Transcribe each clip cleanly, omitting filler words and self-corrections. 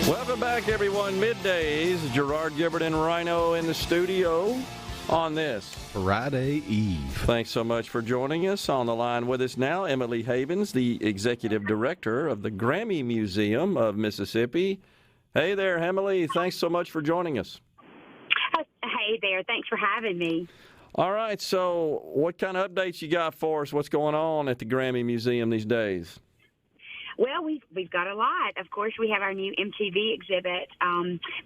Welcome back, everyone. Middays, Gerard Gilbert and Rhino in the studio on this Friday Eve. Thanks so much for joining us. On the line with us now, Emily Havens, the Executive Director of the Grammy Museum of Mississippi. Hey there, Emily. Thanks so much for joining us. Hey there. Thanks for having me. All right. So what kind of updates you got for us? What's going on at the Grammy Museum these days? Well, we've got a lot. Of course, we have our new MTV exhibit.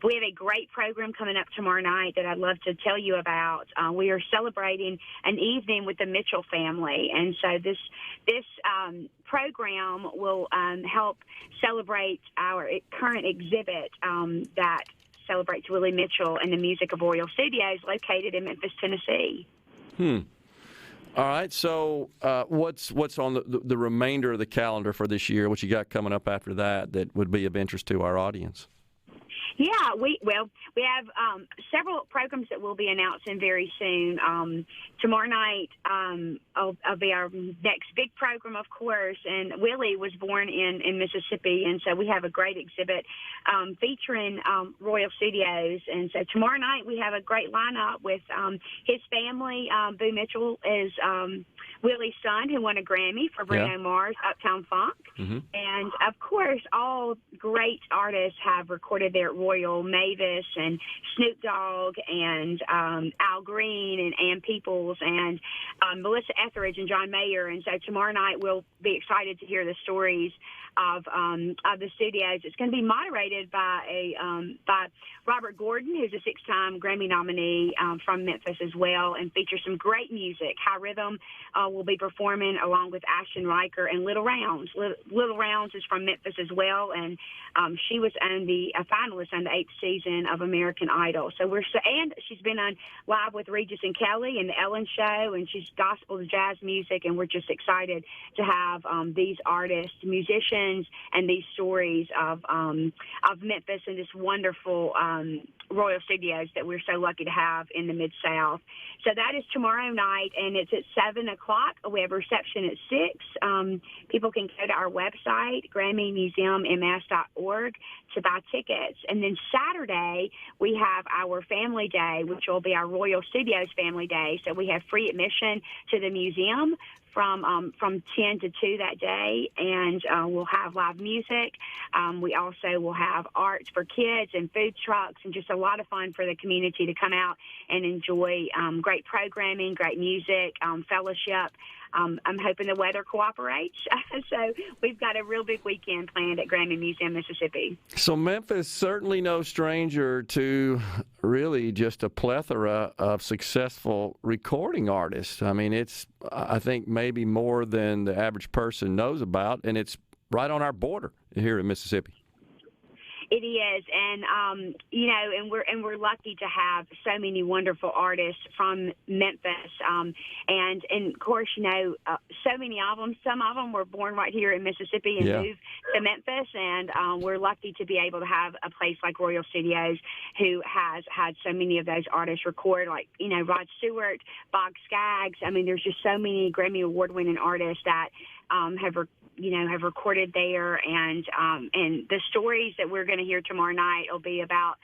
We have a great program coming up tomorrow night that I'd love to tell you about. We are celebrating an evening with the Mitchell family, and so this program will help celebrate our current exhibit that celebrates Willie Mitchell and the music of Royal Studios located in Memphis, Tennessee. All right, so what's on the remainder of the calendar for this year? What you got coming up after that would be of interest to our audience? Yeah, we have several programs that we'll be announcing very soon. Tomorrow night will be our next big program, of course, and Willie was born in Mississippi, and so we have a great exhibit featuring Royal Studios. And so tomorrow night we have a great lineup with his family. Boo Mitchell is Willie's son, who won a Grammy for Bruno Mars' Uptown Funk. Mm-hmm. And, of course, all great artists have recorded there at Royal. Mavis and Snoop Dogg and Al Green and Ann Peoples and Melissa Etheridge and John Mayer. And so tomorrow night we'll be excited to hear the stories of the studios. It's going to be moderated by by Robert Gordon, who's a 6-time Grammy nominee from Memphis as well, and features some great music. High Rhythm will be performing along with Ashton Riker and Little Rounds. Little Rounds is from Memphis as well, and she was a finalist on the 8th season of American Idol. And she's been on live with Regis and Kelly and the Ellen Show, and she's gospel jazz music, and we're just excited to have these artists, musicians, and these stories of Memphis and this wonderful Royal Studios that we're so lucky to have in the Mid-South. So that is tomorrow night, and it's at 7 o'clock. We have a reception at 6. People can go to our website, GrammyMuseumMS.org, to buy tickets. And then Saturday, we have our Family Day, which will be our Royal Studios Family Day. So we have free admission to the museum from 10 to 2 that day, and we'll have live music. We also will have arts for kids and food trucks and just a lot of fun for the community to come out and enjoy great programming, great music, fellowship. I'm hoping the weather cooperates. So we've got a real big weekend planned at Grammy Museum, Mississippi. So Memphis, certainly no stranger to really just a plethora of successful recording artists. I mean, it's, I think, maybe more than the average person knows about, and it's right on our border here in Mississippi. It is, and and we're lucky to have so many wonderful artists from Memphis, and of course, so many of them. Some of them were born right here in Mississippi and moved to Memphis, and we're lucky to be able to have a place like Royal Studios, who has had so many of those artists record, like Rod Stewart, Bob Skaggs. I mean, there's just so many Grammy award-winning artists that have recorded there, and the stories that we're going to hear tomorrow night will be about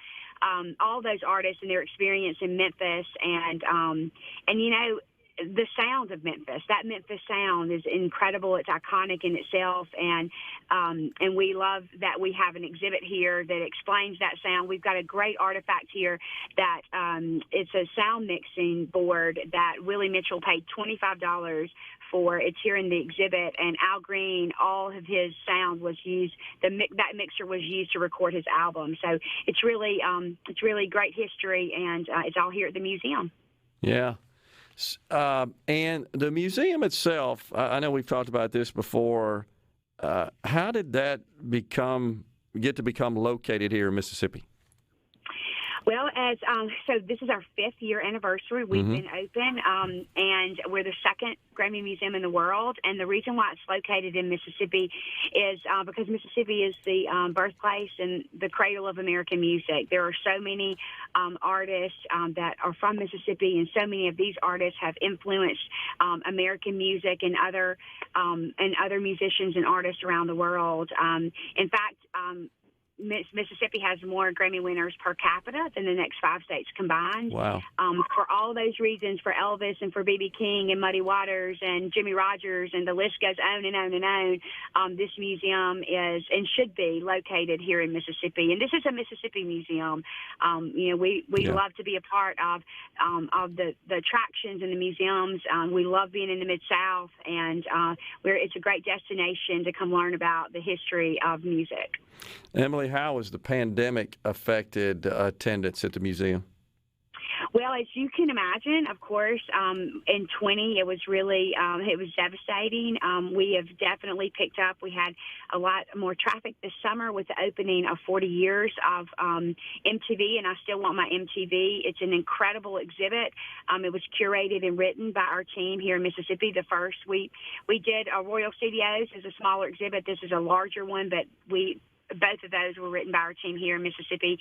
all those artists and their experience in Memphis, and the sound of Memphis. That Memphis sound is incredible. It's iconic in itself, and we love that we have an exhibit here that explains that sound. We've got a great artifact here that it's a sound mixing board that Willie Mitchell paid $25 for. It's here in the exhibit, and Al Green, all of his sound was used. That mixer was used to record his album. So it's really great history, and it's all here at the museum. Yeah. And the museum itself, I know we've talked about this before. How did that get to become located here in Mississippi? Well, so this is our 5th year anniversary. We've been open, and we're the 2nd Grammy Museum in the world. And the reason why it's located in Mississippi is because Mississippi is the birthplace and the cradle of American music. There are so many artists that are from Mississippi, and so many of these artists have influenced American music and other musicians and artists around the world. In fact, Mississippi has more Grammy winners per capita than the next 5 states combined. Wow. For all those reasons, for Elvis and for B.B. King and Muddy Waters and Jimmy Rogers, and the list goes on and on and on, this museum is and should be located here in Mississippi. And this is a Mississippi museum. We love to be a part of the attractions and the museums. We love being in the Mid-South, and it's a great destination to come learn about the history of music. Emily, how has the pandemic affected attendance at the museum? Well, as you can imagine, of course, in 20, it was really it was devastating. We have definitely picked up. We had a lot more traffic this summer with the opening of 40 years of MTV, and I Still Want My MTV. It's an incredible exhibit. It was curated and written by our team here in Mississippi. The first we did Royal Studios is a smaller exhibit. This is a larger one, but both of those were written by our team here in Mississippi.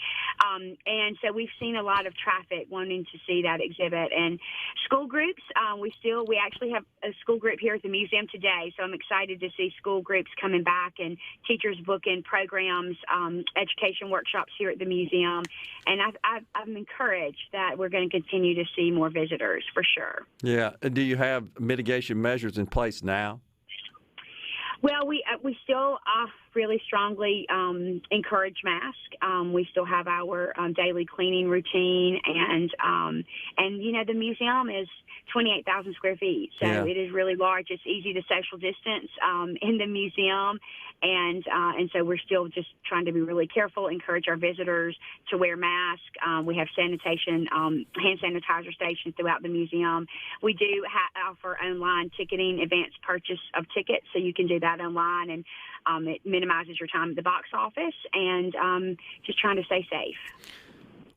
And so we've seen a lot of traffic wanting to see that exhibit. And school groups, we actually have a school group here at the museum today, so I'm excited to see school groups coming back and teachers booking programs, education workshops here at the museum. And I'm encouraged that we're going to continue to see more visitors for sure. Yeah. Do you have mitigation measures in place now? Well, we still really strongly encourage masks. We still have our daily cleaning routine, and the museum is 28,000 square feet, so It is really large. It's easy to social distance in the museum, and so we're still just trying to be really careful. Encourage our visitors to wear masks. We have sanitation, hand sanitizer stations throughout the museum. We do offer online ticketing, advanced purchase of tickets, so you can do that online, and it minimizes your time at the box office, and just trying to stay safe.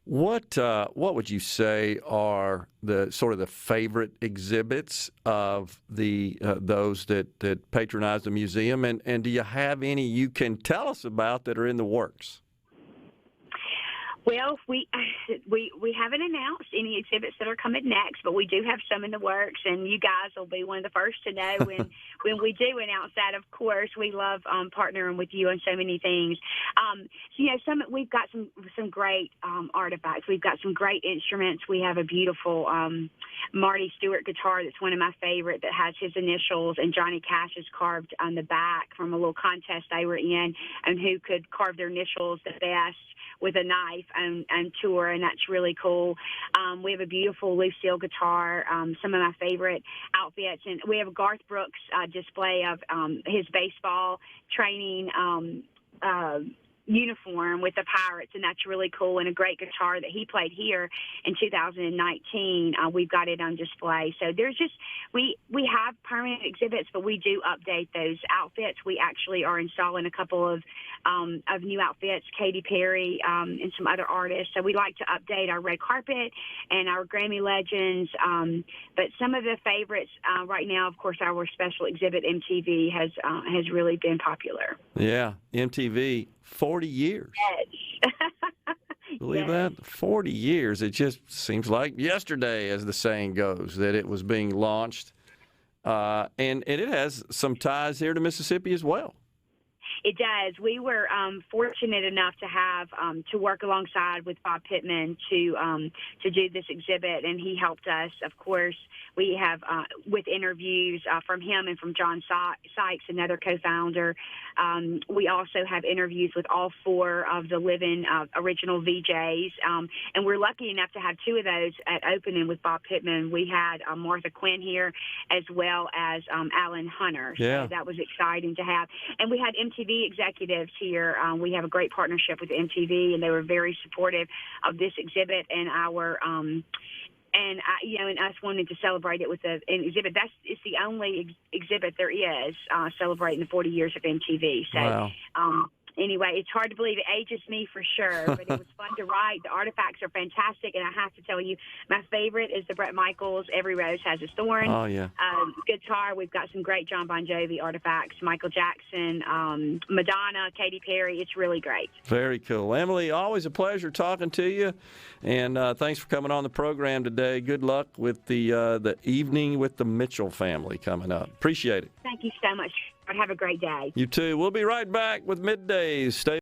What would you say are the sort of the favorite exhibits of those that patronize the museum, and do you have any you can tell us about that are in the works? Well, we haven't announced any exhibits that are coming next, but we do have some in the works, and you guys will be one of the first to know when we do announce that. Of course, we love partnering with you on so many things. We've got some great artifacts. We've got some great instruments. We have a beautiful Marty Stewart guitar that's one of my favorite that has his initials and Johnny Cash's carved on the back from a little contest they were in, and who could carve their initials the best with a knife and tour, and that's really cool. We have a beautiful Lucille guitar, some of my favorite outfits, and we have a Garth Brooks display of his baseball training uniform with the Pirates, and that's really cool, and a great guitar that he played here in 2019. We've got it on display. So there's just we have permanent exhibits, but we do update those outfits. We actually are installing a couple of new outfits, Katy Perry and some other artists. So we like to update our red carpet and our Grammy legends. But some of the favorites right now, of course, our special exhibit MTV has really been popular. Yeah, MTV. 40 years. Yes. Believe that? 40 years. It just seems like yesterday, as the saying goes, that it was being launched. And it has some ties here to Mississippi as well. It does. We were fortunate enough to have to work alongside with Bob Pittman to do this exhibit, and he helped us. Of course, we have with interviews from him and from John Sykes, another co-founder. We also have interviews with all 4 of the living original VJs, and we're lucky enough to have 2 of those at opening with Bob Pittman. We had Martha Quinn here, as well as Alan Hunter. Yeah. So that was exciting to have, and we had MTV executives here. We have a great partnership with MTV, and they were very supportive of this exhibit and our and us wanting to celebrate it with an exhibit. It's the only exhibit there is celebrating the 40 years of MTV. So. Wow. Anyway, it's hard to believe. It ages me for sure, but it was fun to write. The artifacts are fantastic, and I have to tell you, my favorite is the Bret Michaels, Every Rose Has Its Thorn. Oh, yeah. Guitar, we've got some great John Bon Jovi artifacts, Michael Jackson, Madonna, Katy Perry. It's really great. Very cool. Emily, always a pleasure talking to you, and thanks for coming on the program today. Good luck with the evening with the Mitchell family coming up. Appreciate it. Thank you so much. Have a great day. You too. We'll be right back with Middays. Stay